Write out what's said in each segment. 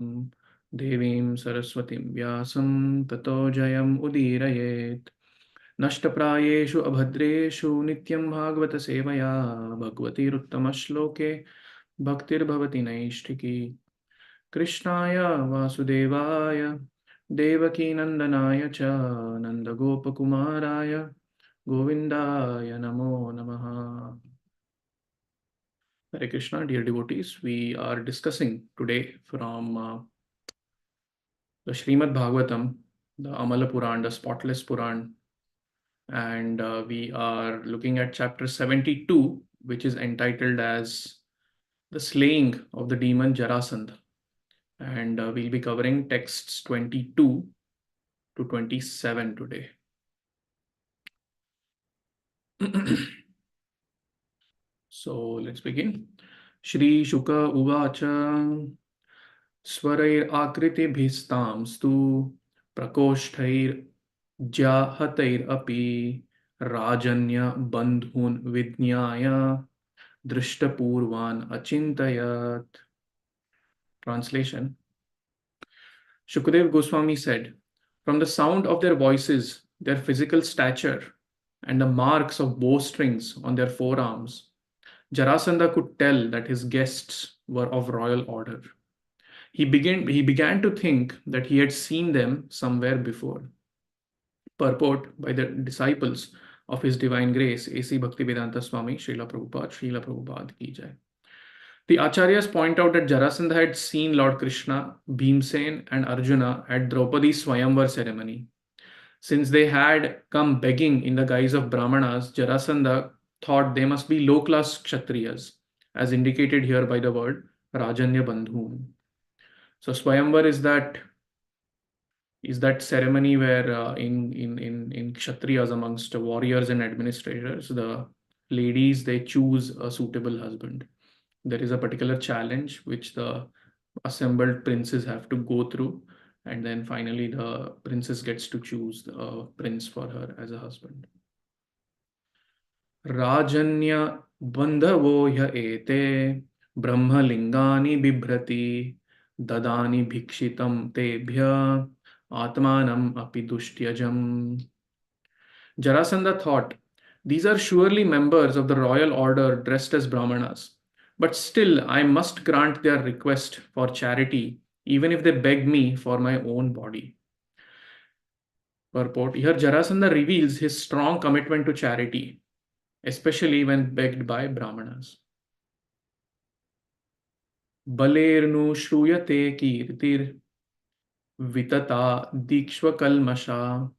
देवीं सरस्वतीं व्यासं ततो जयम् उदीरयेत्। नष्टप्रायेषु अभद्रेषु नित्यं भागवत सेवया भगवतीरुत्तमश्लोके भक्तिर्भवति नैष्ठिकी। कृष्णाय वासुदेवाय देवकीनन्दनाय च नन्दगोपकुमाराय गोविन्दाय नमो नमः। Hare Krishna, dear devotees. We are discussing today from the Srimad Bhagavatam, the Amala Puran, the Spotless Puran, and we are looking at chapter 72, which is entitled as the slaying of the demon Jarasandha. And we'll be covering texts 22 to 27 today. So let's begin. Shri Shuka Uvacha स्वरैराकृतिभिस्तांस्तु प्रकोष्ठैर्जाहतैरपि राजन्यबन्धून् विज्ञाय दृष्टपूर्वान् अचिन्तयत्. Translation. Shukadev Goswami said, "From the sound of their voices, their physical stature, and the marks of bowstrings on their forearms, Jarasandha could tell that his guests were of royal order. He began to think that he had seen them somewhere before." Purport by the disciples of His Divine Grace, A.C. Bhaktivedanta Swami, Srila Prabhupada ki jai. The Acharyas point out that Jarasandha had seen Lord Krishna, Bhimsen, and Arjuna at Draupadi's Swayamvar ceremony. Since they had come begging in the guise of Brahmanas, Jarasandha thought they must be low-class Kshatriyas, as indicated here by the word Rajanya Bandhun. So Swayamvar is that ceremony where in Kshatriyas, amongst warriors and administrators, the ladies, they choose a suitable husband. There is a particular challenge which the assembled princes have to go through, and then finally the princess gets to choose the prince for her as a husband. Rajanya bandhavo ya ete brahmalingani bibhrati dadani bhikshitam tebhya atmanam api dushyajam. Jarasandha thought, "These are surely members of the royal order dressed as Brahmanas, but still I must grant their request for charity, even if they beg me for my own body." Purport. Here Jarasandha reveals his strong commitment to charity, especially when begged by Brahmanas. Balernu shruyate kirtir vitata dikshvakalmasha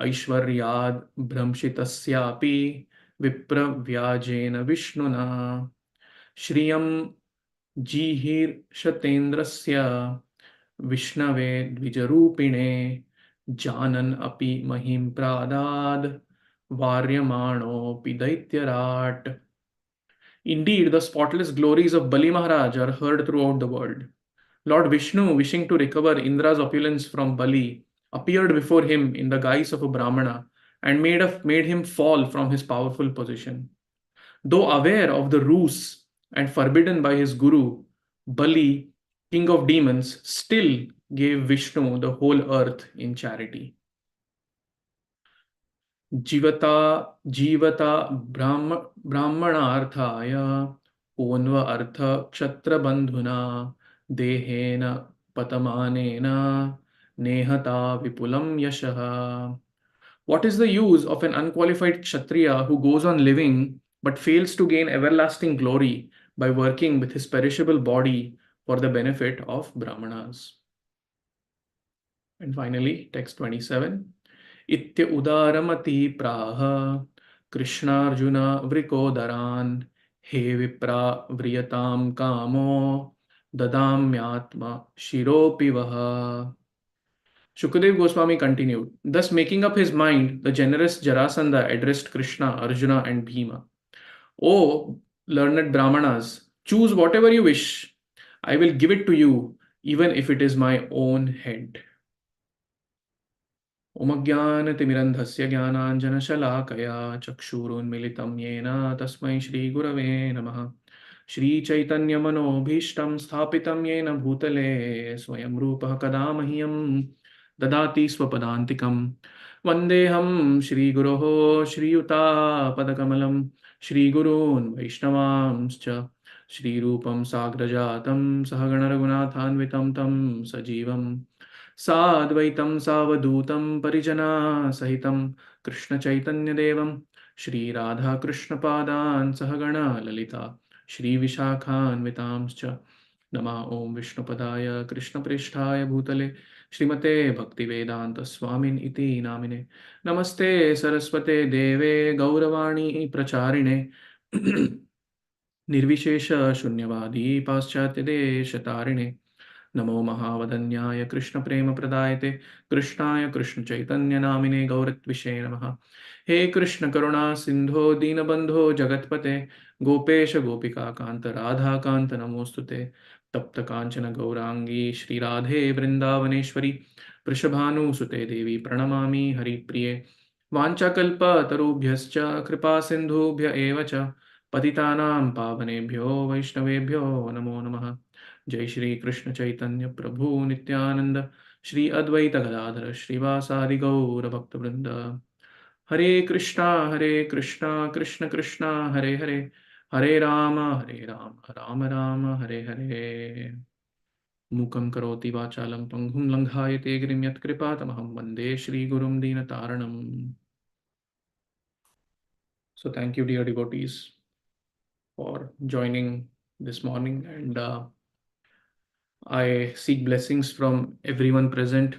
aishwaryad bhramshitasyapi vipravyajena vishnuna shriyam jihir shatendrasya vishnave dvijarupine janan api mahim pradad varyamano pidaityarat. Indeed, the spotless glories of Bali Maharaj are heard throughout the world. Lord Vishnu, wishing to recover Indra's opulence from Bali, appeared before him in the guise of a Brahmana and made him fall from his powerful position. Though aware of the ruse and forbidden by his guru, Bali, king of demons, still gave Vishnu the whole earth in charity. Jivata Jivata Brahmanarthaya Ponva Artha Kshatra Bandhuna Dehena Patamanena Nehata Vipulam Yashaha. What is the use of an unqualified Kshatriya who goes on living but fails to gain everlasting glory by working with his perishable body for the benefit of Brahmanas? And finally, text 27. Itya udaramati praha Krishnarjuna vrikodaran he vipra vriyatam kamo dadamyatma shiropivaha. Shukadev Goswami continued, thus making up his mind, the generous Jarasandha addressed Krishna, Arjuna, and Bhima. "O learned Brahmanas, choose whatever you wish. I will give it to you, even if it is my own head." ओमज्ञानतिमिरन्धस्य ज्ञानाञ्जनशलाकया चक्षुरुन्मिलितं येन तस्मै श्रीगुरवे नमः। श्रीचैतन्यमनोभीष्टं स्थापितं येन भूतले स्वयं रूपः कदा मह्यं ददाति स्वपदान्तिकं। वन्देऽहं श्रीगुरोः श्रीयुतापदकमलं श्रीगुरून् वैष्णवांश्च श्रीरूपं साग्रजातं सहगण रघुनाथान्वितं तं सजीवं साद्वैतं सावधूतं परिजनासहितं कृष्णचैतन्यदेवं श्रीराधाकृष्णपादान् सहगण ललिता श्रीविशाखान्वितांश्च नमः ॐ विष्णुपदाय कृष्णप्रेष्ठाय भूतले श्रीमते भक्तिवेदान्तस्वामिन् इति नामिने। नमस्ते सरस्वते देवे गौरवाणी प्रचारिणे निर्विशेष शून्यवादी पाश्चात्यदेशतारिणे। नमो महावदन्याय कृष्णप्रेमप्रदायते कृष्णाय कृष्णचैतन्यनामिने गौरत्विषे नमः। हे कृष्ण करुणा सिन्धो दीनबन्धो जगत्पते गोपेश गोपिकान्त राधाकान्त नमोऽस्तुते। तप्त काञ्चन गौरांगी श्रीराधे वृन्दावनेश्वरी वृषभानुसुते देवी प्रणमामि हरिप्रिये। वाञ्छाकल्पतरुभ्यश्च कृपा सिन्धुभ्य एव च पतितानां पावनेभ्यो वैष्णवेभ्यो नमो नमः। जय श्री कृष्ण चैतन्य प्रभु नित्यानंद श्री अद्वैत गदाधर श्रीवासादि गौर भक्तवृंद। हरे कृष्णा कृष्ण कृष्णा हरे हरे हरे राम राम राम हरे हरे। मूकं करोति वाचालं पंगुं लंघायते गिरिं यत्कृपातमहं वन्दे श्रीगुरुं दीनतारणम्। So thank you, dear devotees, for joining this morning, and I seek blessings from everyone present,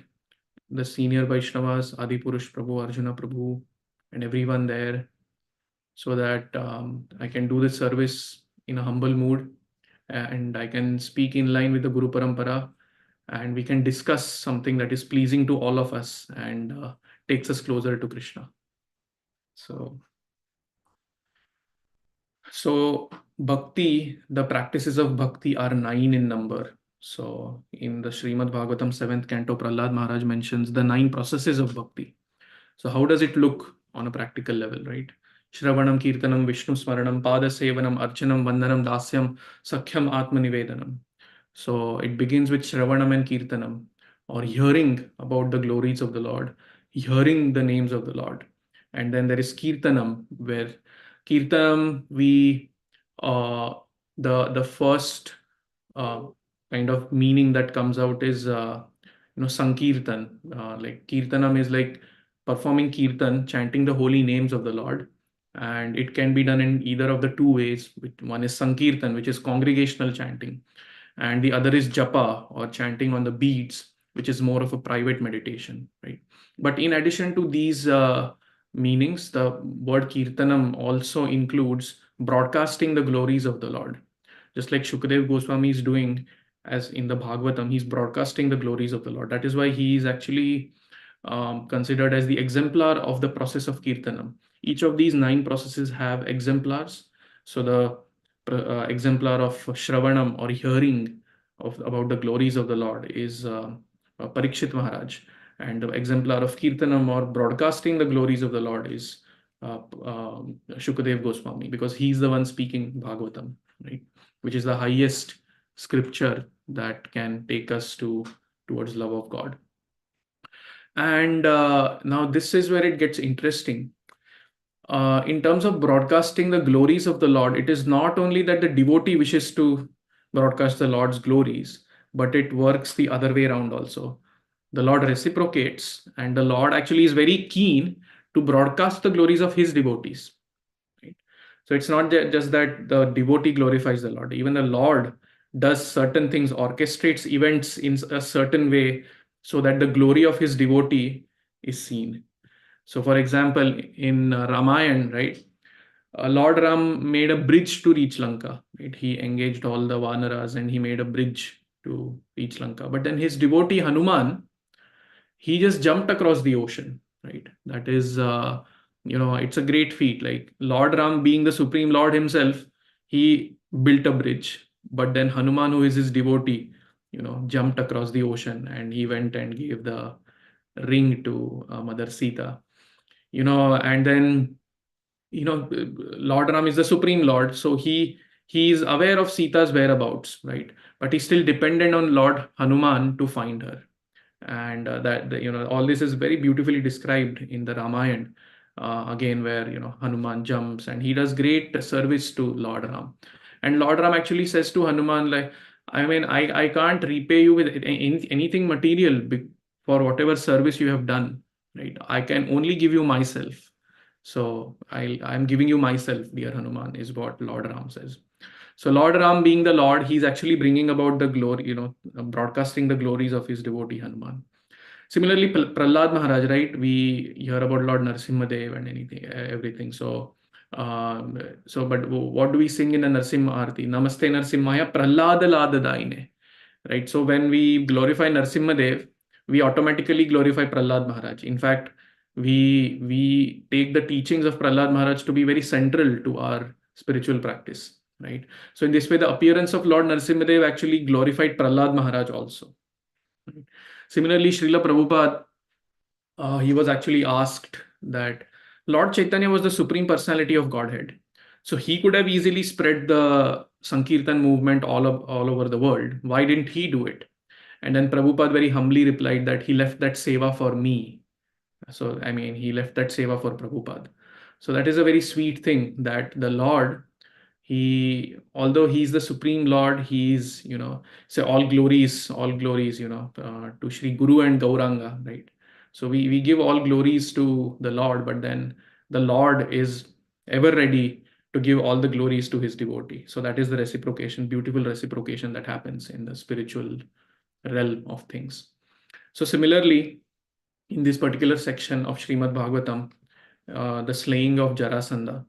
the senior Vaishnavas, Adipurush Prabhu, Arjuna Prabhu, and everyone there, so that I can do this service in a humble mood and I can speak in line with the Guru Parampara, and we can discuss something that is pleasing to all of us and takes us closer to Krishna. So bhakti, the practices of bhakti are 9 in number. So in the Srimad Bhagavatam 7th canto, Prahlad Maharaj mentions the 9 processes of bhakti. So how does it look on a practical level, right? Shravanam, Kirtanam, Vishnu Smaranam, Pada Sevanam, Archanam, Vandanam, Dasyam, Sakhyam, Atmanivedanam. So it begins with Shravanam and Kirtanam, or hearing about the glories of the Lord, hearing the names of the Lord. And then there is Kirtanam, where Kirtanam, we the first uh, kind of meaning that comes out is Sankirtan. Like Kirtanam is like performing Kirtan, chanting the holy names of the Lord. And it can be done in either of the two ways. One is Sankirtan, which is congregational chanting, and the other is Japa, or chanting on the beads, which is more of a private meditation, right? But in addition to these meanings, the word Kirtanam also includes broadcasting the glories of the Lord. Just like Shukadev Goswami is doing, as in the Bhagavatam, he's broadcasting the glories of the Lord. That is why he is actually considered as the exemplar of the process of Kirtanam. Each of these 9 processes have exemplars. So the exemplar of Shravanam, or hearing about the glories of the Lord, is Parikshit Maharaj. And the exemplar of Kirtanam, or broadcasting the glories of the Lord, is Shukadev Goswami, because he's the one speaking Bhagavatam, right? Which is the highest scripture that can take us towards love of God. And now this is where it gets interesting. In terms of broadcasting the glories of the Lord, it is not only that the devotee wishes to broadcast the Lord's glories, but it works the other way around also. The Lord reciprocates, and the Lord actually is very keen to broadcast the glories of his devotees. Right? So it's not just that the devotee glorifies the Lord. Even the Lord does certain things, orchestrates events in a certain way, so that the glory of his devotee is seen. So, for example, in Ramayana, right, Lord Ram made a bridge to reach Lanka. Right? He engaged all the Vanaras and he made a bridge to reach Lanka. But then his devotee Hanuman, he just jumped across the ocean. Right? That is, it's a great feat. Like Lord Ram, being the Supreme Lord himself, he built a bridge. But then Hanuman, who is his devotee, jumped across the ocean and he went and gave the ring to Mother Sita. And then Lord Ram is the supreme Lord, so he he is aware of Sita's whereabouts, right? But he's still dependent on Lord Hanuman to find her. And all this is very beautifully described in the Ramayana, again, where Hanuman jumps and he does great service to Lord Ram. And Lord Ram actually says to Hanuman, like, I mean, I can't repay you with anything material for whatever service you have done, right? I can only give you myself. So I'm giving you myself, dear Hanuman, is what Lord Ram says. So Lord Ram, being the Lord, he's actually bringing about the glory, broadcasting the glories of his devotee Hanuman. Similarly, Prahlad Maharaj, right? We hear about Lord Narsimhadev and everything. But what do we sing in a Narsimha Arti? Namaste Narsimhaya Prahlad Ladadaine. Right? So when we glorify Narsimhadev, we automatically glorify Prahlad Maharaj. In fact, we take the teachings of Prahlad Maharaj to be very central to our spiritual practice. Right? So in this way, the appearance of Lord Narsimhadev actually glorified Prahlad Maharaj also. Right? Similarly, Srila Prabhupada, he was actually asked that Lord Chaitanya was the Supreme Personality of Godhead. So he could have easily spread the Sankirtan movement all over the world. Why didn't he do it? And then Prabhupada very humbly replied that he left that seva for me. So, I mean, he left that seva for Prabhupada. So that is a very sweet thing that the Lord, although he's the supreme Lord, he's, say all glories, to Shri Guru and Gauranga, right? So we give all glories to the Lord, but then the Lord is ever ready to give all the glories to his devotee. So that is the reciprocation, beautiful reciprocation that happens in the spiritual realm of things. So similarly, in this particular section of Srimad Bhagavatam, the slaying of Jarasandha.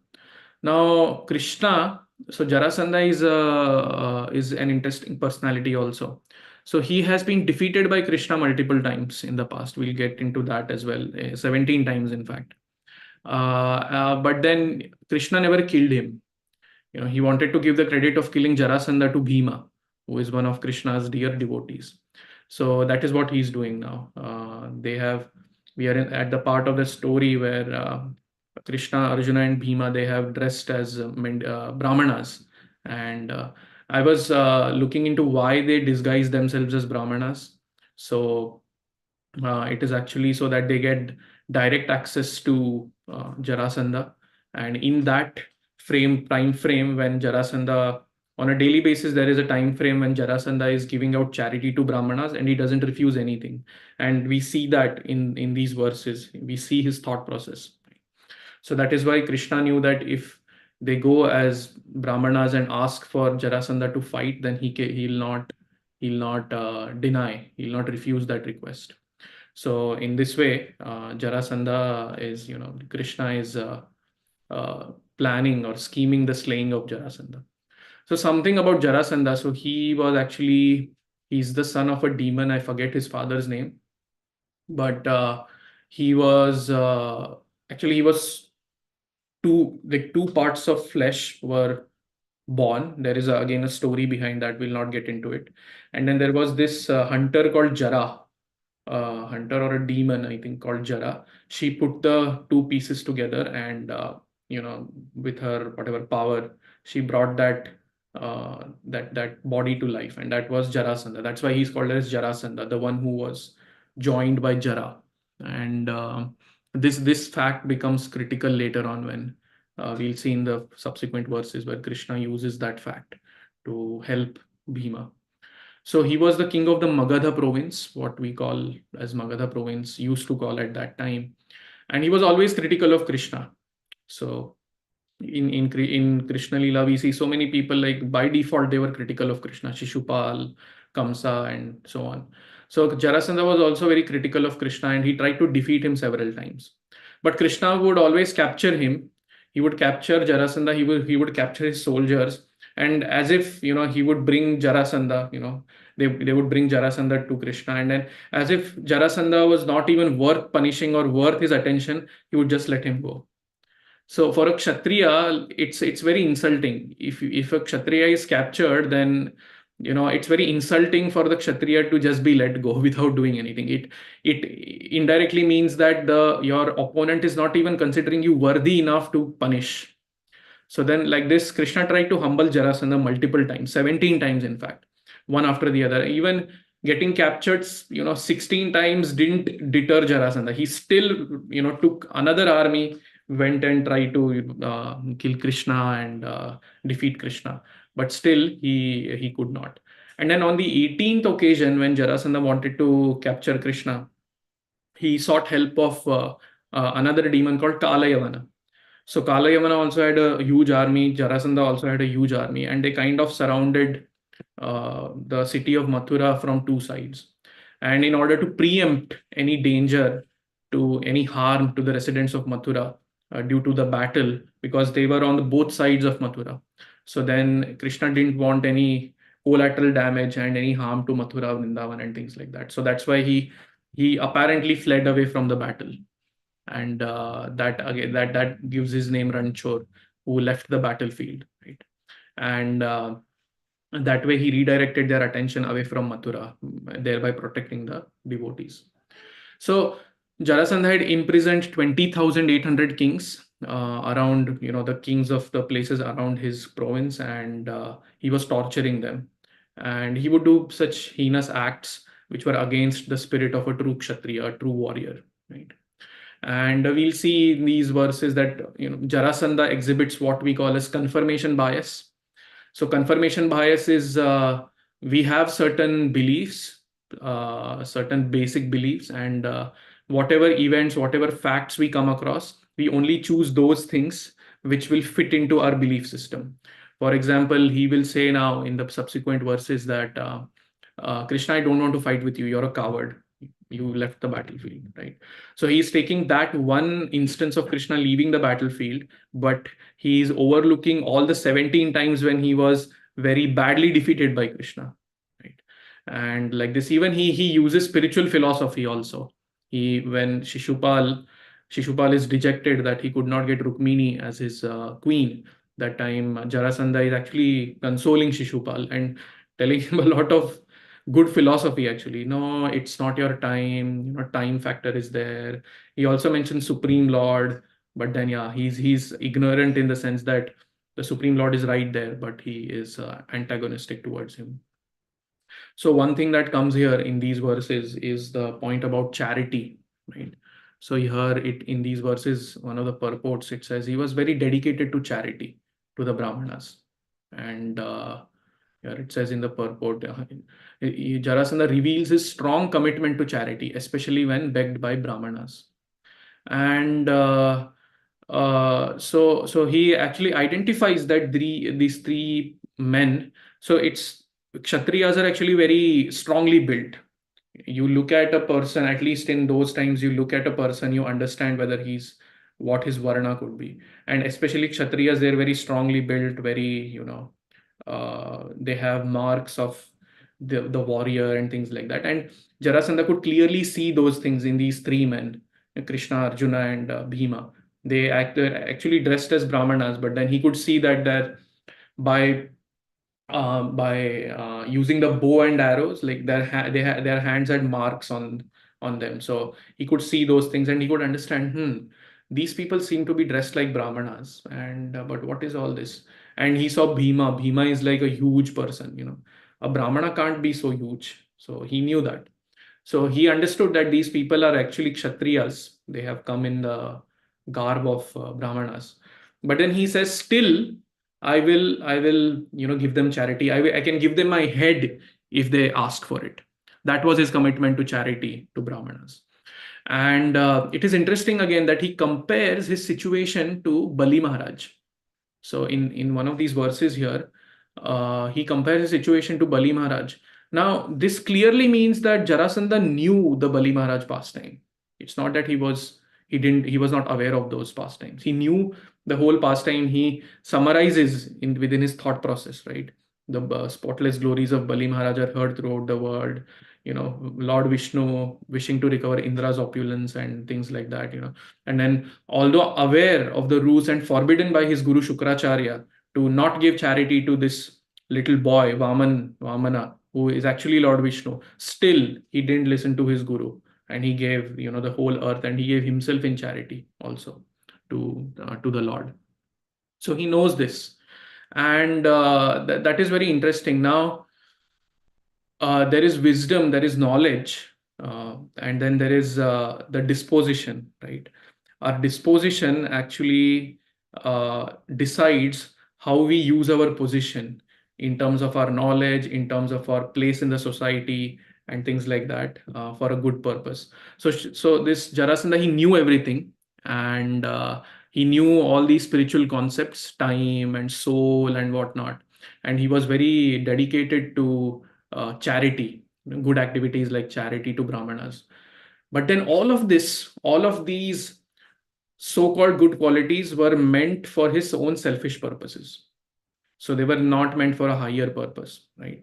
Now, Krishna, so Jarasandha is an interesting personality also. So he has been defeated by Krishna multiple times in the past. We'll get into that as well, 17 times in fact. But then Krishna never killed him. He wanted to give the credit of killing Jarasandha to Bhima, who is one of Krishna's dear devotees. So that is what he's doing now. We are at the part of the story where Krishna, Arjuna, and Bhima, they have dressed as Brahmanas. And I was looking into why they disguise themselves as Brahmanas. So it is actually so that they get direct access to Jarasandha. And in that time frame when Jarasandha, on a daily basis, there is a time frame when Jarasandha is giving out charity to Brahmanas and he doesn't refuse anything. And we see that in these verses, we see his thought process. So that is why Krishna knew that if they go as Brahmanas and ask for Jarasandha to fight, then he'll not deny, he'll not refuse that request. So in this way, Jarasandha is, Krishna is planning or scheming the slaying of Jarasandha. So something about Jarasandha. So he's the son of a demon. I forget his father's name, but he was he was two parts of flesh were born. There is again a story behind that. We'll not get into it. And then there was this hunter called Jara, hunter or a demon, I think, called Jara. She put the two pieces together and, with her whatever power, she brought that body to life. And that was Jarasandha. That's why he's called as Jarasandha, the one who was joined by Jara. And this fact becomes critical later on when we'll see in the subsequent verses where Krishna uses that fact to help Bhima. So he was the king of the Magadha province, what we call as Magadha province, used to call at that time. And he was always critical of Krishna. So in Krishna Lila, we see so many people, like by default, they were critical of Krishna, Shishupal, Kamsa, and so on. So Jarasandha was also very critical of Krishna and he tried to defeat him several times. But Krishna would always capture him. He would capture Jarasandha, he would capture his soldiers. And as if, he would bring Jarasandha, they would bring Jarasandha to Krishna. And then as if Jarasandha was not even worth punishing or worth his attention, he would just let him go. So for a Kshatriya, it's very insulting. If a Kshatriya is captured, then it's very insulting for the Kshatriya to just be let go without doing anything. It indirectly means that your opponent is not even considering you worthy enough to punish. So then, like this, Krishna tried to humble Jarasandha multiple times, 17 times, in fact, one after the other. Even getting captured, 16 times didn't deter Jarasandha. He still, took another army, went and tried to kill Krishna and defeat Krishna. But still, he could not. And then on the 18th occasion, when Jarasandha wanted to capture Krishna, he sought help of another demon called Kalayavana. So Kalayavana also had a huge army. Jarasandha also had a huge army, and they kind of surrounded the city of Mathura from two sides. And in order to preempt any danger to any harm to the residents of Mathura due to the battle, because they were on the both sides of Mathura. So then Krishna didn't want any collateral damage and any harm to Mathura, Vrindavan, and things like that. So that's why he apparently fled away from the battle, and that again that gives his name Ranchor, who left the battlefield, right? And that way he redirected their attention away from Mathura, thereby protecting the devotees. So Jarasandha had imprisoned 20,800 kings around, the kings of the places around his province, and he was torturing them. And he would do such heinous acts which were against the spirit of a true Kshatriya, a true warrior, right? And we'll see in these verses that Jarasandha exhibits what we call as confirmation bias. So confirmation bias is we have certain beliefs, certain basic beliefs, and whatever events, whatever facts we come across, we only choose those things which will fit into our belief system. For example, he will say now in the subsequent verses that Krishna, I don't want to fight with you. You're a coward. You left the battlefield, right? So he's taking that one instance of Krishna leaving the battlefield, but he's overlooking all the 17 times when he was very badly defeated by Krishna, right? And like this, even he uses spiritual philosophy also. He when Shishupal is dejected that he could not get Rukmini as his queen. That time Jarasandha is actually consoling Shishupal and telling him a lot of good philosophy. Actually, no, it's not your time. Time factor is there. He also mentions Supreme Lord, but then yeah, he's ignorant in the sense that the Supreme Lord is right there, but he is antagonistic towards him. So one thing that comes here in these verses is the point about charity, right? So here it in these verses, one of the purports, it says he was very dedicated to charity to the Brahmanas. And here it says in the purport, Jarasandha reveals his strong commitment to charity, especially when begged by Brahmanas. And so he actually identifies that these three men. So it's Kshatriyas are actually very strongly built. You look at a person, at least in those times, you look at a person, you understand whether he's what his varna could be. And especially Kshatriyas, they're very strongly built, very, they have marks of the warrior and things like that. And Jarasandha could clearly see those things in these three men, Krishna, Arjuna, and Bhima. They're actually dressed as Brahmanas, but then he could see that by using the bow and arrows, like their hands had marks on them. So he could see those things and he could understand, these people seem to be dressed like Brahmanas, and but what is all this? And he saw Bhima. Bhima is like a huge person, A Brahmana can't be so huge. So he knew that. So he understood that these people are actually Kshatriyas. They have come in the garb of Brahmanas. But then he says, still, I will, give them charity. I can give them my head if they ask for it. That was his commitment to charity to Brahmanas. And it is interesting again that he compares his situation to Bali Maharaj. So in one of these verses here, he compares his situation to Bali Maharaj. Now, this clearly means that Jarasandha knew the Bali Maharaj pastime. It's not that he was not aware of those pastimes. He knew the whole pastime. He summarizes within his thought process, right? The spotless glories of Bali Maharaj are heard throughout the world. Lord Vishnu wishing to recover Indra's opulence and things like that. And then, although aware of the rules and forbidden by his guru Shukracharya to not give charity to this little boy Vamana, who is actually Lord Vishnu, still he didn't listen to his guru, and he gave the whole earth, and he gave himself in charity also to the Lord. So he knows this, and that is very interesting. Now, there is wisdom, there is knowledge, and then there is the disposition, right? Our disposition actually decides how we use our position in terms of our knowledge, in terms of our place in the society, and things like that, for a good purpose. So this Jarasandha, he knew everything, and he knew all these spiritual concepts, time and soul and whatnot, and he was very dedicated to charity, good activities like charity to Brahmanas. But then all of these so-called good qualities were meant for his own selfish purposes. So they were not meant for a higher purpose, right?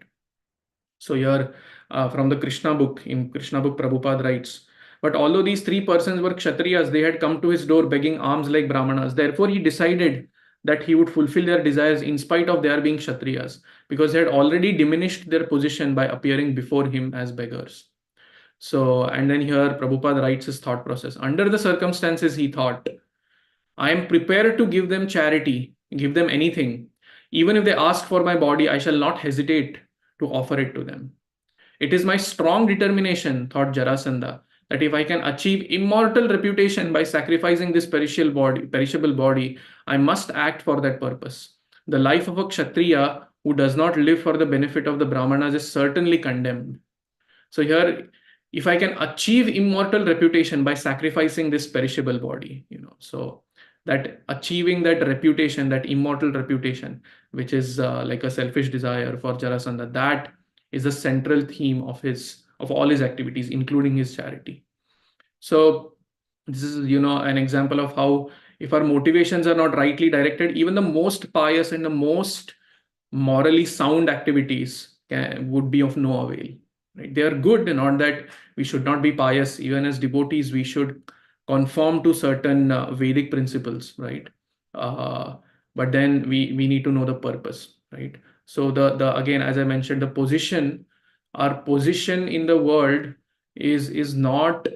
So here, from the Krishna book, in Krishna book, Prabhupada writes, but although these three persons were Kshatriyas, they had come to his door begging alms like Brahmanas. Therefore, he decided that he would fulfill their desires in spite of their being Kshatriyas, because they had already diminished their position by appearing before him as beggars. So, and then here Prabhupada writes his thought process. Under the circumstances, he thought, I am prepared to give them charity, give them anything. Even if they ask for my body, I shall not hesitate to offer it to them. It is my strong determination, thought Jarasandha, that if I can achieve immortal reputation by sacrificing this perishable body, I must act for that purpose. The life of a Kshatriya who does not live for the benefit of the Brahmanas is certainly condemned. So here, if I can achieve immortal reputation by sacrificing this perishable body, so that achieving that reputation, that immortal reputation, which is like a selfish desire for Jarasandha, that is the central theme of all his activities, including his charity. So this is, an example of how if our motivations are not rightly directed, even the most pious and the most morally sound activities would be of no avail. Right? They are good, not that we should not be pious. Even as devotees, we should conform to certain Vedic principles, right? Uh, but then we need to know the purpose, right? So the again, as I mentioned, our position in the world is not,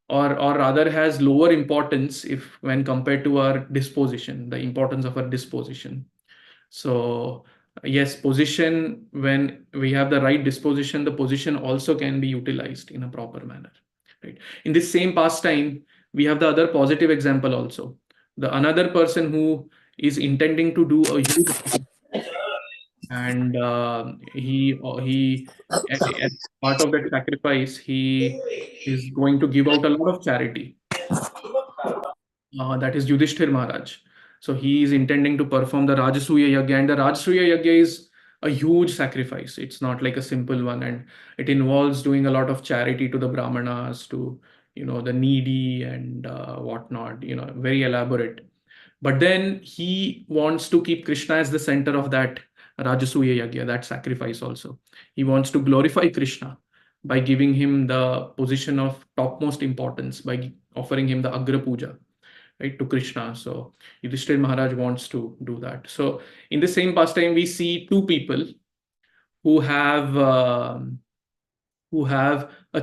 or rather has lower importance if when compared to our disposition, the importance of our disposition. So yes, position, when we have the right disposition, the position also can be utilized in a proper manner. Right. In this same pastime, we have the other positive example also. The another person who is intending to do a huge, and he as part of that sacrifice, he is going to give out a lot of charity. That is Yudhishthir Maharaj. So he is intending to perform the Rajasuya Yagya, and the Rajasuya Yagya is a huge sacrifice. It's not like a simple one, and it involves doing a lot of charity to the Brahmanas, to the needy and whatnot. Very elaborate. But then he wants to keep Krishna as the center of that Rajasuya Yagya, that sacrifice also. He wants to glorify Krishna by giving him the position of topmost importance, by offering him the Agra Puja, right, to Krishna. So Yudhishthir Maharaj wants to do that. So in the same pastime, we see two people who have a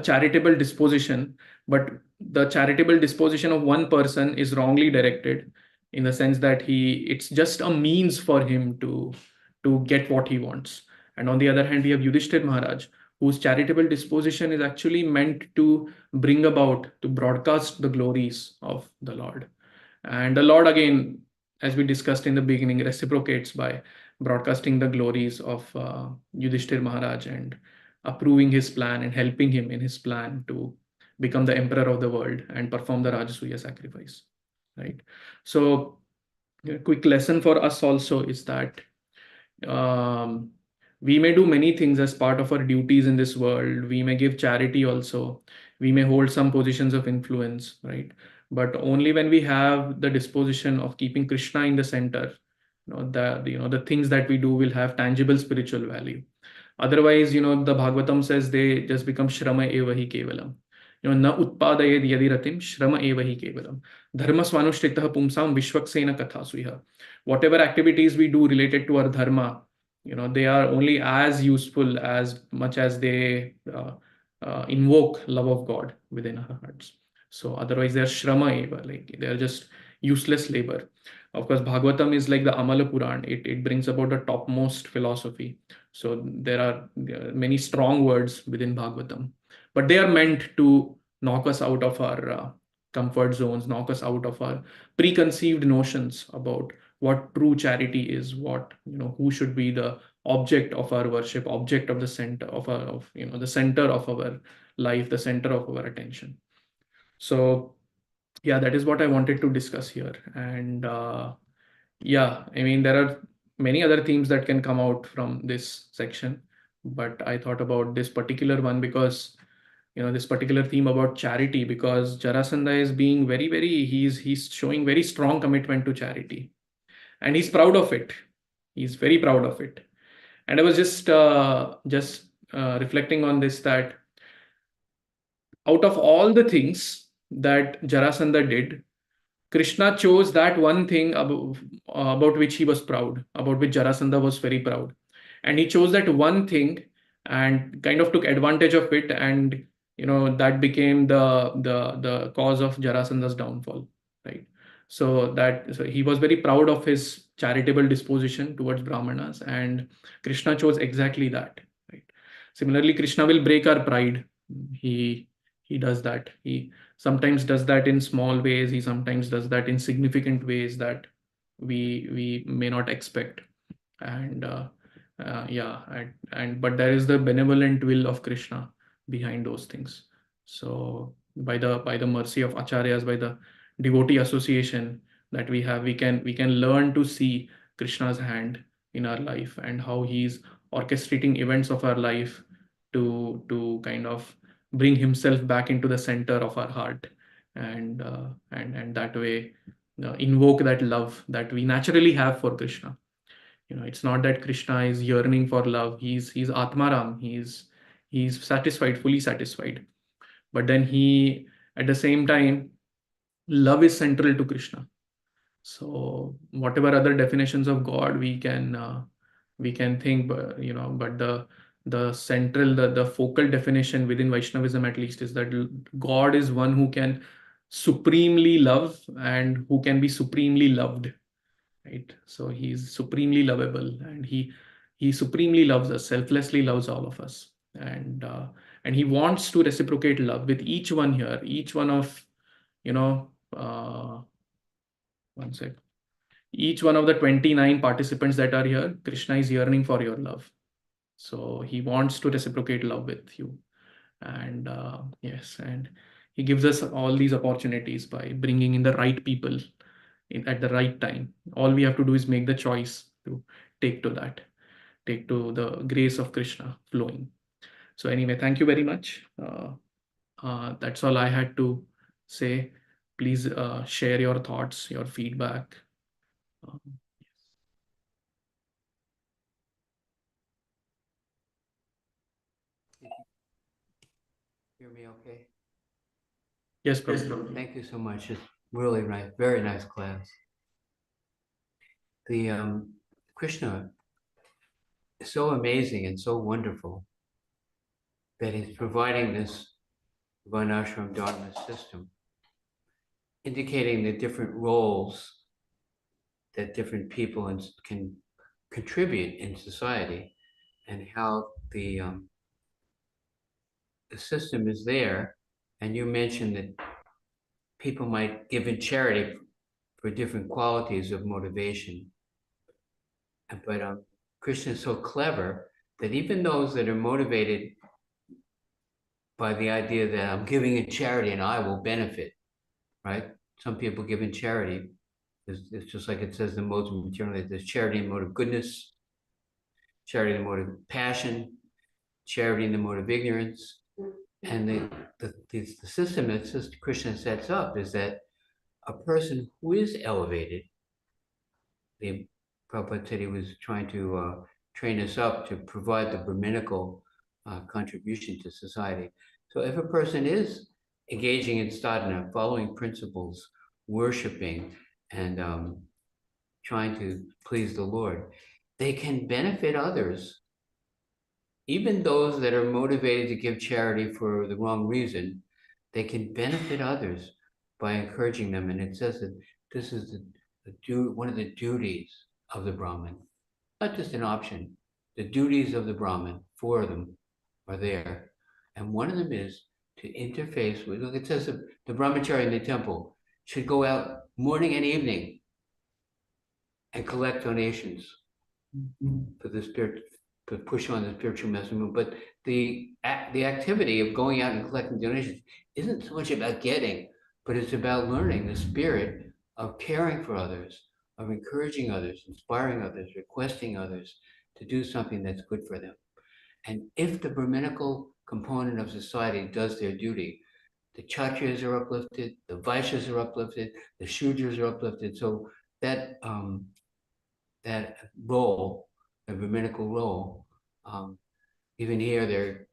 charitable disposition, but the charitable disposition of one person is wrongly directed, in the sense that it's just a means for him to get what he wants. And on the other hand, we have Yudhishthir Maharaj, whose charitable disposition is actually meant to bring about, to broadcast the glories of the Lord. And the Lord, again, as we discussed in the beginning, reciprocates by broadcasting the glories of Yudhishthir Maharaj and approving his plan and helping him in his plan to become the emperor of the world and perform the Rajasuya sacrifice. Right. So, a quick lesson for us also is that um, we may do many things as part of our duties in this world. We may give charity also. We may hold some positions of influence, right? But only when we have the disposition of keeping Krishna in the center, the things that we do will have tangible spiritual value. Otherwise, the Bhagavatam says they just become shrama eva hi kevalam. Na utpadayed yadi ratim shrama eva hi kevalam. Dharma swanushtitah pumsam vishwaksena kathasuiha. Whatever activities we do related to our dharma, they are only as useful as much as they invoke love of God within our hearts. So otherwise they're shrama eva, like they're just useless labor. Of course, Bhagavatam is like the Amala Puran. It brings about the topmost philosophy. So there are many strong words within Bhagavatam, but they are meant to knock us out of our comfort zones, knock us out of our preconceived notions about what true charity is, what, who should be the object of our worship, object of the center of our, the center of our life, the center of our attention. So yeah, that is what I wanted to discuss here. And yeah, I mean, there are many other themes that can come out from this section, but I thought about this particular one because, this particular theme about charity, because Jarasandha is being very, very, he's showing very strong commitment to charity, and he's proud of it. He's very proud of it. And I was just reflecting on this, that out of all the things that Jarasandha did, Krishna chose that one thing about which he was proud, about which Jarasandha was very proud. And he chose that one thing and kind of took advantage of it. And, that became the cause of Jarasandha's downfall, right? So he was very proud of his charitable disposition towards Brahmanas, and Krishna chose exactly that, right? Similarly, Krishna will break our pride. He he does that. He sometimes does that in small ways. He sometimes does that in significant ways that we may not expect. And yeah, and but there is the benevolent will of Krishna behind those things. So by the mercy of acharyas, by the devotee association that we have, we can learn to see Krishna's hand in our life, and how he's orchestrating events of our life to kind of bring himself back into the center of our heart, and that way invoke that love that we naturally have for Krishna. It's not that Krishna is yearning for love. He's Atmaram. He's satisfied, fully satisfied. But then he, at the same time, love is central to Krishna. So whatever other definitions of God we can think, but the central, the focal definition within Vaishnavism at least is that God is one who can supremely love and who can be supremely loved, right? So he's supremely lovable, and he supremely loves us, selflessly loves all of us, and he wants to reciprocate love with each one here, each one of, you know one sec, each one of the 29 participants that are here. Krishna is yearning for your love, so he wants to reciprocate love with you. And yes, and he gives us all these opportunities by bringing in the right people at the right time. All we have to do is make the choice to take to that, take to the grace of Krishna flowing. So anyway, thank you very much. That's all I had to say. Please share your thoughts, your feedback. Um, Hear me okay? yes, Prabhu. Thank you so much. It's really nice, very nice class. The Krishna is so amazing and so wonderful that he's providing this Varnashram Dharma system, indicating the different roles that different people can contribute in society, and how the system is there. And you mentioned that people might give in charity for different qualities of motivation. But Krishna is so clever that even those that are motivated by the idea that I'm giving in charity and I will benefit, right? Some people give in charity. It's just like it says in the modes of material. There's charity in the mode of goodness, charity in the mode of passion, charity in the mode of ignorance. And the system that Krishna sets up is that a person who is elevated, the Prabhupada said he was trying to train us up to provide the Brahminical contribution to society. So if a person is engaging in sadhana, following principles, worshiping, and trying to please the Lord, they can benefit others, even those that are motivated to give charity for the wrong reason. They can benefit others by encouraging them. And it says that this is one of the duties of the Brahmin, not just an option, the duties of the Brahmin, 4 of them are there. And one of them is to interface with, look, it says the brahmachari in the temple should go out morning and evening and collect donations for the spirit, to push on the spiritual message movement. But the activity of going out and collecting donations isn't so much about getting, but it's about learning the spirit of caring for others, of encouraging others, inspiring others, requesting others to do something that's good for them. And if the Brahminical component of society does their duty, the Kshatriyas are uplifted, the Vaishyas are uplifted, the Shudras are uplifted. So that that role, the Brahminical role, even here they're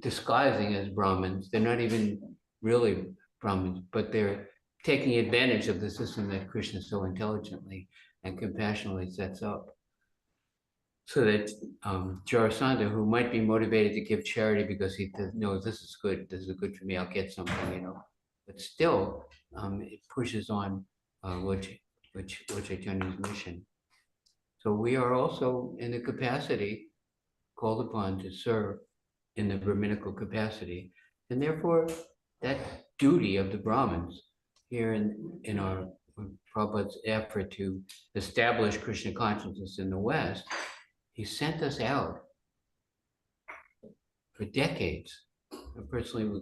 disguising as Brahmins. They're not even really Brahmins, but they're taking advantage of the system that Krishna so intelligently and compassionately sets up. So that Jarasandha, who might be motivated to give charity because he knows this is good for me, I'll get something, but still it pushes on Lord Chaitanya's mission. So we are also in the capacity called upon to serve in the Brahminical capacity, and therefore that duty of the Brahmins here in our Prabhupada's effort to establish Krishna consciousness in the West, he sent us out for decades. I personally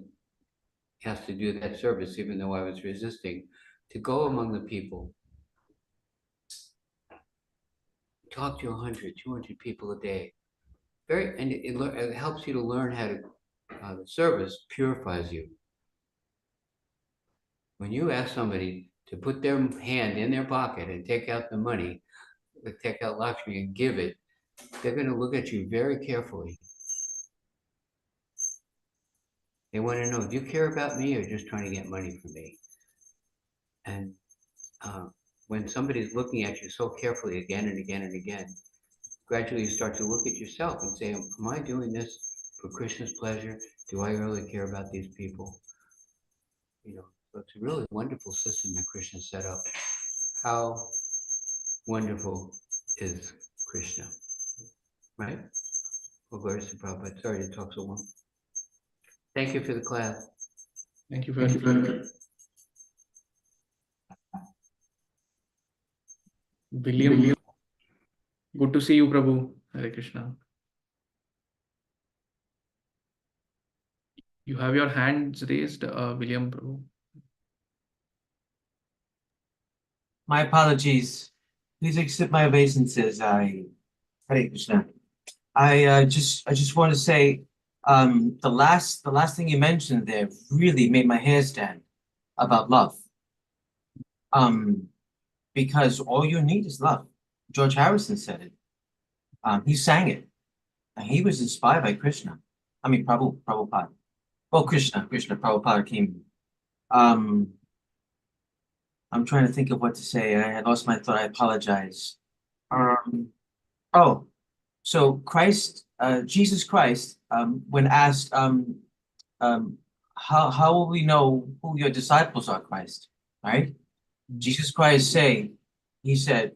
asked to do that service, even though I was resisting, to go among the people, talk to 100, 200 people a day. And it helps you to learn how to, the service purifies you. When you ask somebody to put their hand in their pocket and take out the money, take out Lakshmi and give it, they're going to look at you very carefully. They want to know, do you care about me or just trying to get money from me? And when somebody's looking at you so carefully again and again and again, gradually you start to look at yourself and say, am I doing this for Krishna's pleasure? Do I really care about these people? So it's a really wonderful system that Krishna set up. How wonderful is Krishna, right? Well, glory to Prabhupada. Sorry to talk so long. Thank you for the class. Thank you very much. William, good to see you, Prabhu. Hare Krishna. You have your hands raised, William, Prabhu. My apologies. Please accept my obeisances. Hare Krishna. I just want to say, the last thing you mentioned there really made my hair stand about love. Because all you need is love. George Harrison said it. He sang it, and he was inspired by Krishna. I mean, Prabhupada. Oh, Krishna, Prabhupada came. I'm trying to think of what to say. I lost my thought. I apologize. Oh, so Christ, Jesus Christ, when asked, how will we know who your disciples are, Christ? Right? Jesus Christ he said,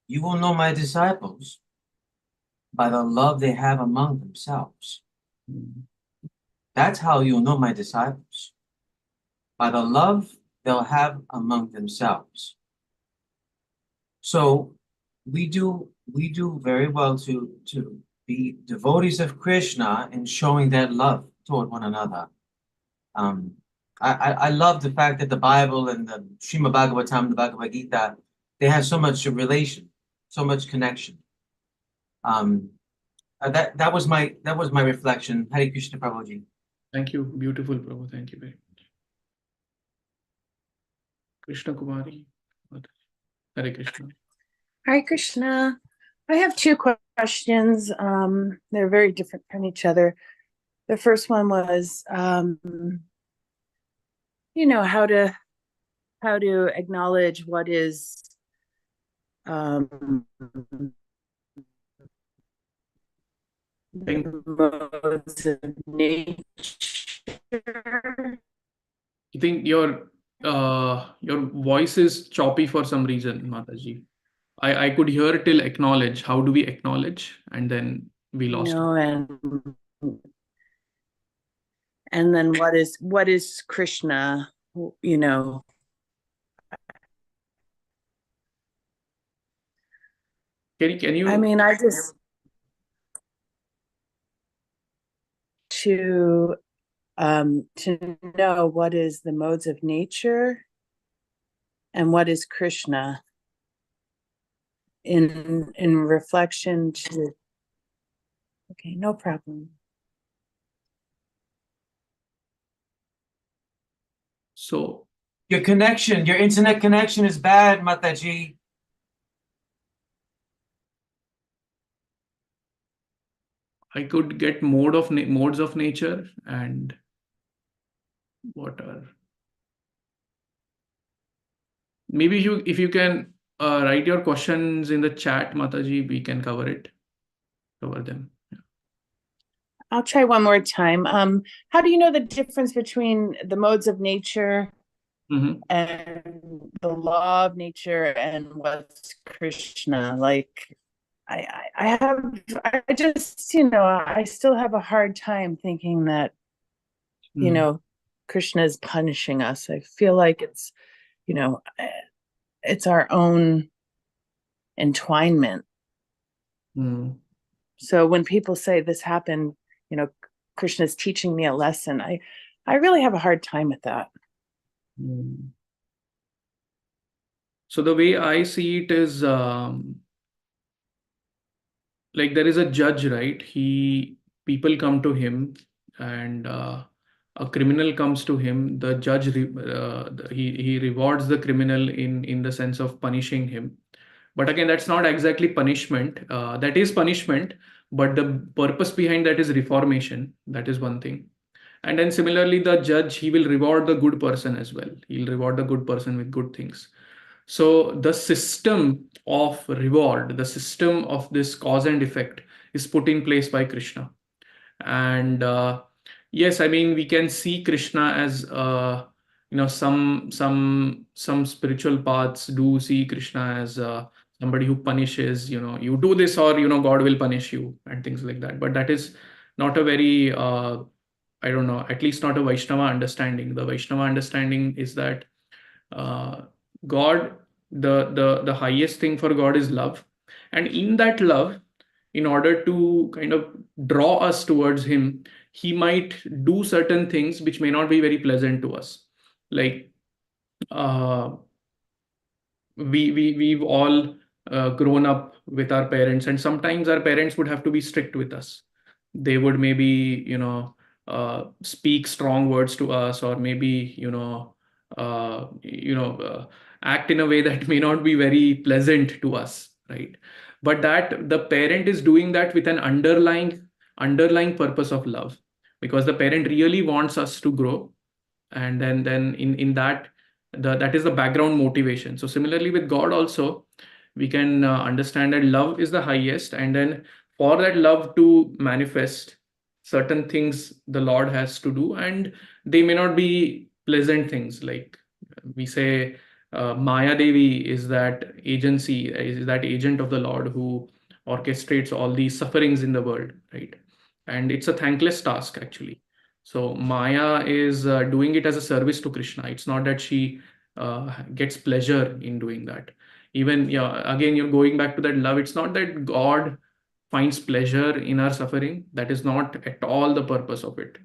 you will know my disciples by the love they have among themselves. That's how you'll know my disciples, by the love they'll have among themselves. So we do very well to be devotees of Krishna in showing that love toward one another. I love the fact that the Bible and the Srimad Bhagavatam, the Bhagavad Gita, they have so much relation, so much connection. That was my reflection. Hare Krishna, Prabhuji. Thank you. Beautiful, Prabhu. Thank you very much. Krishna Kumari. Hare Krishna. Hare Krishna. I have two questions. They're very different from each other. The first one was, how to acknowledge what is modes of nature. You think your Your voice is choppy for some reason, Mataji. I could hear till acknowledge. How do we acknowledge? And then we You lost it. know, and then what is Krishna? You know, Can you I mean, I just to know what is the modes of nature and what is Krishna in reflection to. Okay, no problem. so Your connection, your internet connection is bad, Mataji. I could get modes of nature and what are maybe if you can write your questions in the chat, Mataji, we can cover them. I'll try one more time. How do you know the difference between the modes of nature Mm-hmm. and the law of nature and what's Krishna? Like, I just, I still have a hard time thinking that, Krishna is punishing us. I feel like it's our own entwinement. Mm. So when people say this happened, Krishna's teaching me a lesson, I really have a hard time with that. Mm. So the way I see it is like there is a judge, right? People come to him, and a criminal comes to him. The judge he rewards the criminal in the sense of punishing him. But again, that's not exactly punishment. That is punishment, but the purpose behind that is reformation. That is one thing. And then similarly, the judge, he will reward the good person as well. He'll reward the good person with good things. So the system of reward, the system of this cause and effect is put in place by Krishna. And yes, I mean we can see Krishna as some spiritual paths do see Krishna as somebody who punishes. You do this or God will punish you and things like that. But that is not a very I don't know, at least not a Vaishnava understanding. The Vaishnava understanding is that uh, God, the highest thing for God is love, and in that love, in order to kind of draw us towards Him, He might do certain things which may not be very pleasant to us, like uh, we've all grown up with our parents, and sometimes our parents would have to be strict with us. They would maybe speak strong words to us, or maybe act in a way that may not be very pleasant to us, right? But that the parent is doing that with an underlying purpose of love, because the parent really wants us to grow, and then in that that is the background motivation. So similarly with God also, we can understand that love is the highest, and then for that love to manifest, certain things the Lord has to do, and they may not be pleasant things. Like we say, Maya Devi is that agency, is that agent of the Lord who orchestrates all these sufferings in the world, right? And it's a thankless task actually. So Maya is doing it as a service to Krishna. It's not that she gets pleasure in doing that. Even, yeah, again, you're going back to that love. It's not that God finds pleasure in our suffering. That is not at all the purpose of it.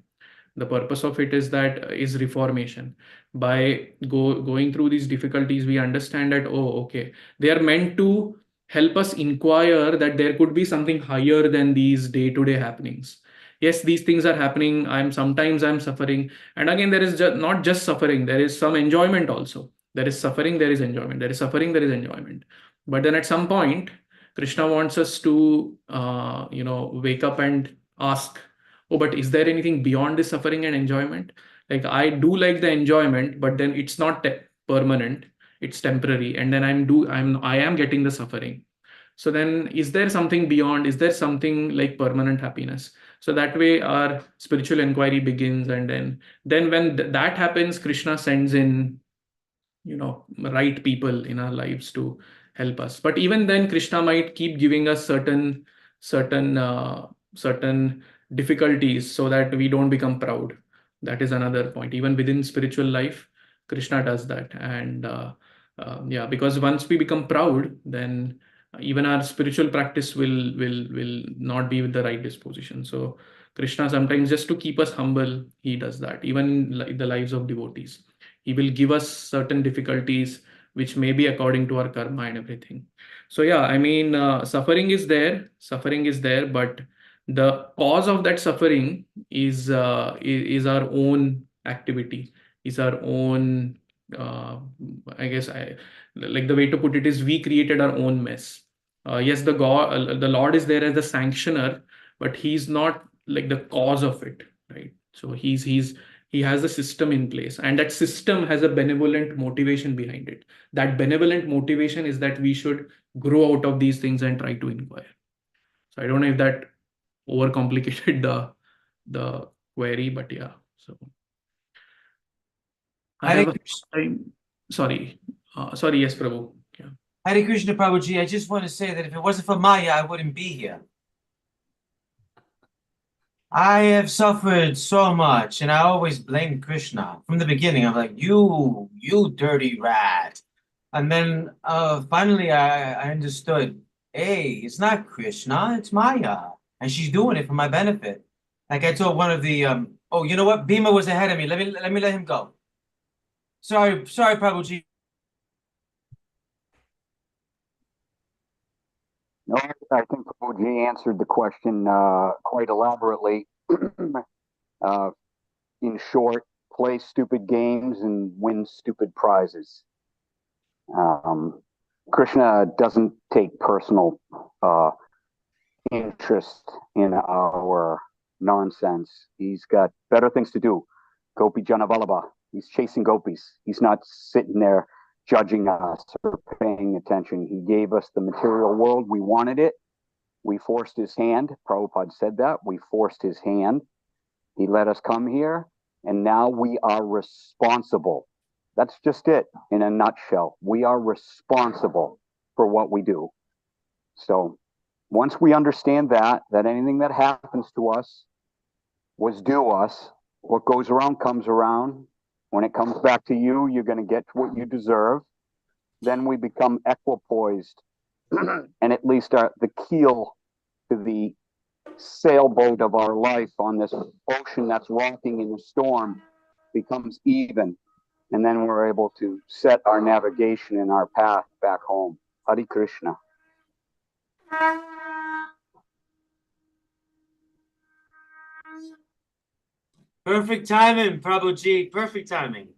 The purpose of it is reformation. By going through these difficulties, we understand that, oh, okay, they are meant to help us inquire that there could be something higher than these day-to-day happenings. Yes, these things are happening. Sometimes I'm suffering, and again, there is not just suffering. There is some enjoyment also. There is suffering, there is enjoyment. There is suffering, there is enjoyment. But then at some point, Krishna wants us to wake up and ask, oh, but is there anything beyond this suffering and enjoyment? Like, I do like the enjoyment, but then it's not permanent, it's temporary, and then I am getting the suffering. So then is there something beyond? Is there something like permanent happiness? So that way our spiritual inquiry begins, and then when that happens, Krishna sends in right people in our lives to help us. But even then, Krishna might keep giving us certain difficulties so that we don't become proud. That is another point. Even within spiritual life, Krishna does that. And yeah, because once we become proud, then even our spiritual practice will not be with the right disposition. So Krishna sometimes, just to keep us humble, he does that. Even like the lives of devotees, he will give us certain difficulties which may be according to our karma and everything. So yeah, I mean, suffering is there, but the cause of that suffering is our own activity, is our own, uh, I guess, like the way to put it is, we created our own mess. Yes, the Lord is there as the sanctioner, but he's not like the cause of it, right? So he has a system in place, and that system has a benevolent motivation behind it. That benevolent motivation is that we should grow out of these things and try to inquire. So I don't know if that overcomplicated the query, but yeah. So I Hare have a Krishna, time. Sorry. Sorry. Yes, Prabhu. Yeah. Hare Krishna Prabhuji, I just want to say that if it wasn't for Maya, I wouldn't be here. I have suffered so much, and I always blamed Krishna from the beginning. I'm like, you dirty rat. And then finally I understood, hey, it's not Krishna, it's Maya. And she's doing it for my benefit. Like I told one of the oh, you know what? Bhima was ahead of me. Let him go. Sorry, Prabhuji. No, I think Prabhuji answered the question quite elaborately. uh, in short, play stupid games and win stupid prizes. Um, Krishna doesn't take personal interest in our nonsense. He's got better things to do. Gopi Janavalabha. He's chasing gopis. He's not sitting there judging us or paying attention. He gave us the material world. We wanted it. We forced his hand. Prabhupada said that. We forced his hand. He let us come here, and now we are responsible. That's just it in a nutshell. We are responsible for what we do. So once we understand that anything that happens to us was due us, what goes around comes around. When it comes back to you, you're going to get what you deserve. Then we become equipoised and at least the keel to the sailboat of our life on this ocean that's rocking in the storm becomes even. And then we're able to set our navigation and our path back home. Hare Krishna. Perfect timing, Prabhuji. Perfect timing.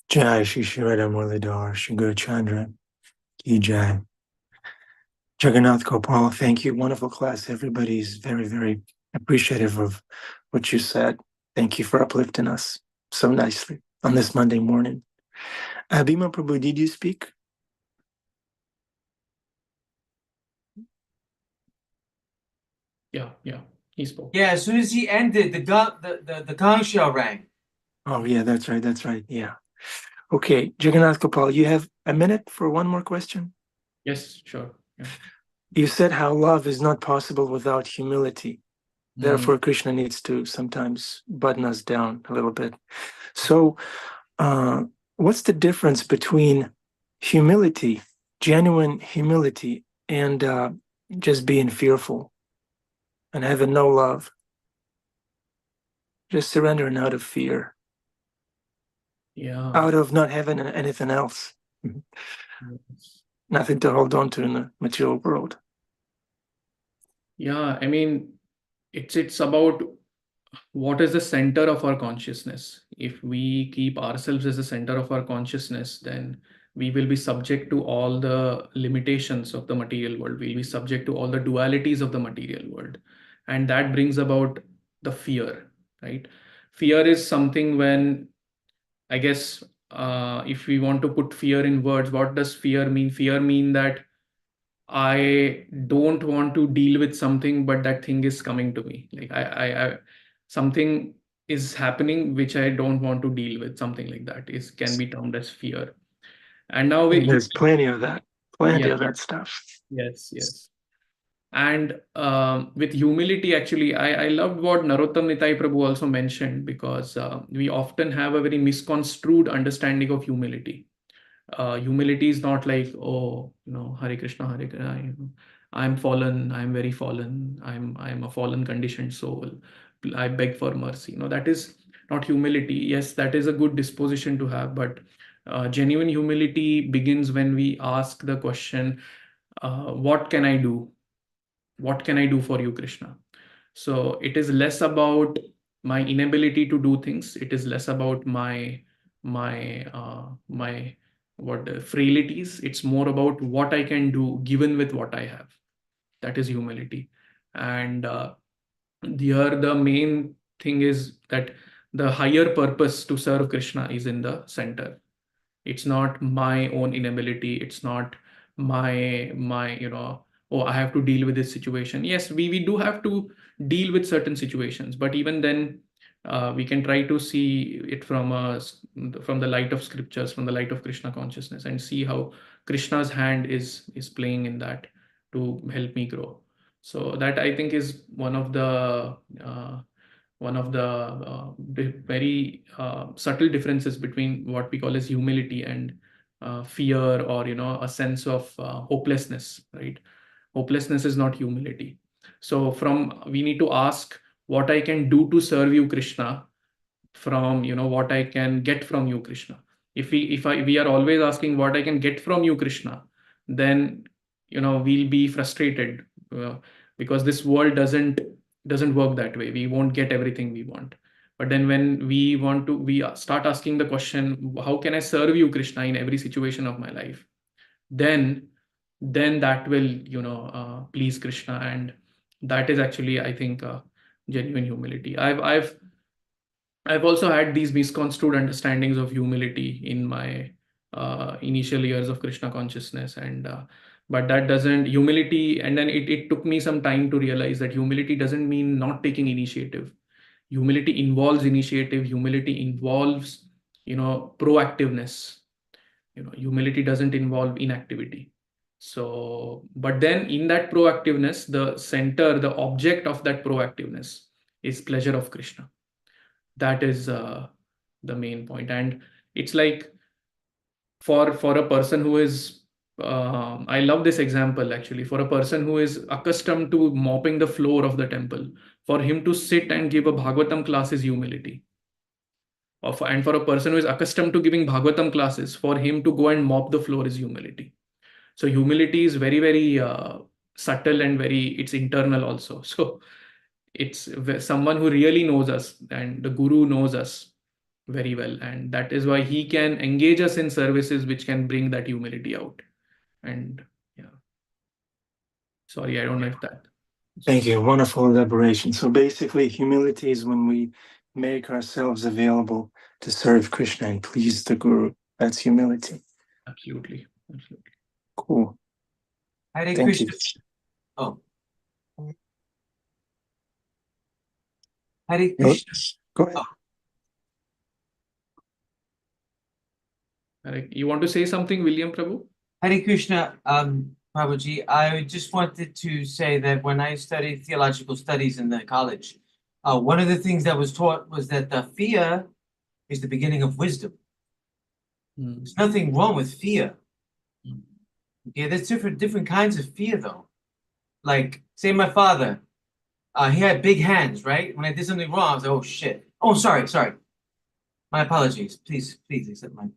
Jai Shri Shivada Murlidhar, Shri Guru Chandra, Ki Jai. Jagannath Gopal, thank you. Wonderful class. Everybody's very, very appreciative of what you said. Thank you for uplifting us so nicely on this Monday morning. Bhima Prabhu, did you speak? Yeah, he spoke. Yeah, as soon as he ended, the gong shell rang. Oh, yeah, that's right. Yeah. Okay, Jagannath Gopal, you have a minute for one more question? Yes, sure. Yeah. You said how love is not possible without humility. Therefore, Krishna needs to sometimes button us down a little bit. So, what's the difference between humility, genuine humility, and just being fearful and having no love? Just surrendering out of fear, Yeah. out of not having anything else, Yes. nothing to hold on to in the material world. Yeah, I mean, it's about what is the center of our consciousness. If we keep ourselves as the center of our consciousness, then we will be subject to all the limitations of the material world. We'll be subject to all the dualities of the material world. And that brings about the fear, right? Fear is something when, I guess, if we want to put fear in words, what does fear mean? Fear mean that I don't want to deal with something, but that thing is coming to me. Like I something is happening which I don't want to deal with. Something like that is can be termed as fear. And now There's plenty of that stuff. Yes. And with humility, actually, I loved what Narottam Nitai Prabhu also mentioned, because we often have a very misconstrued understanding of humility. Humility is not like, oh, Hare Krishna, Hare Krishna, I'm fallen, I'm very fallen, I'm a fallen conditioned soul, I beg for mercy. That is not humility. Yes, that is a good disposition to have, but genuine humility begins when we ask the question, what can I do? What can I do for you, Krishna? So it is less about my inability to do things. It is less about my what frailties. It's more about what I can do given with what I have. That is humility. And here the main thing is that the higher purpose to serve Krishna is in the center. It's not my own inability. It's not my oh, I have to deal with this situation. Yes, we do have to deal with certain situations, but even then, we can try to see it from the light of scriptures, from the light of Krishna consciousness, and see how Krishna's hand is playing in that to help me grow. So that, I think, is one of the very subtle differences between what we call as humility and fear, or a sense of hopelessness, right? Hopelessness is not humility. So we need to ask what I can do to serve you, Krishna, from what I can get from you, Krishna. We are always asking what I can get from you, Krishna, then we'll be frustrated, because this world doesn't work that way. We won't get everything we want. But then when we start asking the question, how can I serve you, Krishna, in every situation of my life, then that will please Krishna. And that is actually, I think, genuine humility. I've also had these misconstrued understandings of humility in my initial years of Krishna consciousness, and but that doesn't humility. And then it took me some time to realize that humility doesn't mean not taking initiative. Humility involves initiative. Humility involves proactiveness. Humility doesn't involve inactivity. So, but then in that proactiveness, the object of that proactiveness is pleasure of Krishna. That is the main point. And it's like, for a person who is I love this example, actually. For a person who is accustomed to mopping the floor of the temple, for him to sit and give a Bhagavatam class is humility. And for a person who is accustomed to giving Bhagavatam classes, for him to go and mop the floor is humility. So humility is very, very subtle, and it's internal also. So it's someone who really knows us, and the guru knows us very well, and that is why he can engage us in services which can bring that humility out. And yeah, sorry, I don't know if that. Thank you. Wonderful elaboration. So basically, humility is when we make ourselves available to serve Krishna and please the Guru. That's humility. Absolutely. Cool. Hare Thank Krishna. you. Oh. Hare Krishna. Go ahead. You want to say something, William Prabhu? Hare Krishna, Prabhuji. I just wanted to say that when I studied theological studies in the college, one of the things that was taught was that the fear is the beginning of wisdom. There's nothing wrong with fear. Okay, there's different kinds of fear, though. Like, say my father, he had big hands, right? When I did something wrong, I was like, oh shit. Oh, sorry. My apologies. Please accept my.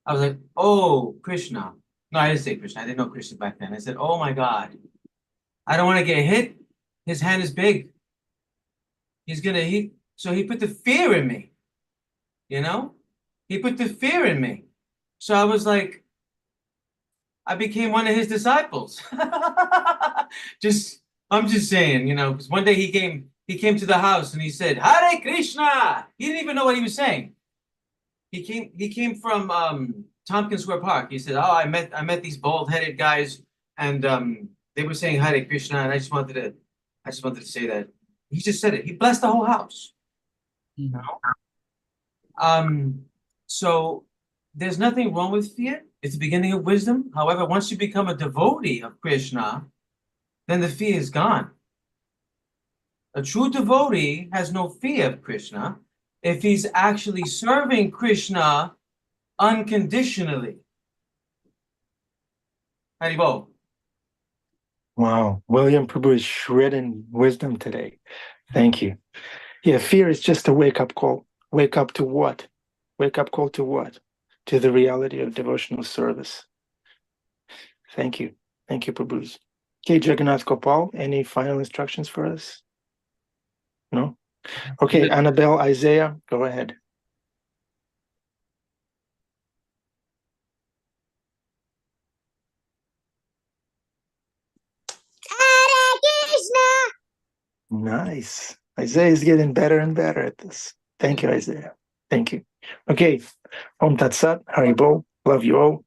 I was like, oh, Krishna. No, I didn't say Krishna. I didn't know Krishna back then. I said, oh my God. I don't want to get hit. His hand is big. So he put the fear in me. He put the fear in me. So I was like, I became one of his disciples. I'm just saying, because one day he came to the house and he said, Hare Krishna. He didn't even know what he was saying. He came from Tompkins Square Park. He said, oh, I met these bald-headed guys, and they were saying Hare Krishna, and I just wanted to say that. He just said it. He blessed the whole house. So there's nothing wrong with fear. It's the beginning of wisdom. However, once you become a devotee of Krishna, then the fear is gone. A true devotee has no fear of Krishna if he's actually serving Krishna unconditionally. Haribol. Wow. William Prabhu is shredding wisdom today. Thank you. Yeah, fear is just a wake-up call. Wake up to what? Wake-up call to what? To the reality of devotional service. Thank you. Thank you, Prabhu. Okay, Jagannath Gopal, any final instructions for us? No? Okay, Annabelle, Isaiah, go ahead. Nice. Isaiah is getting better and better at this. Thank you, Isaiah. Thank you. Okay. Om Tat Sat, Haribol. Love you all.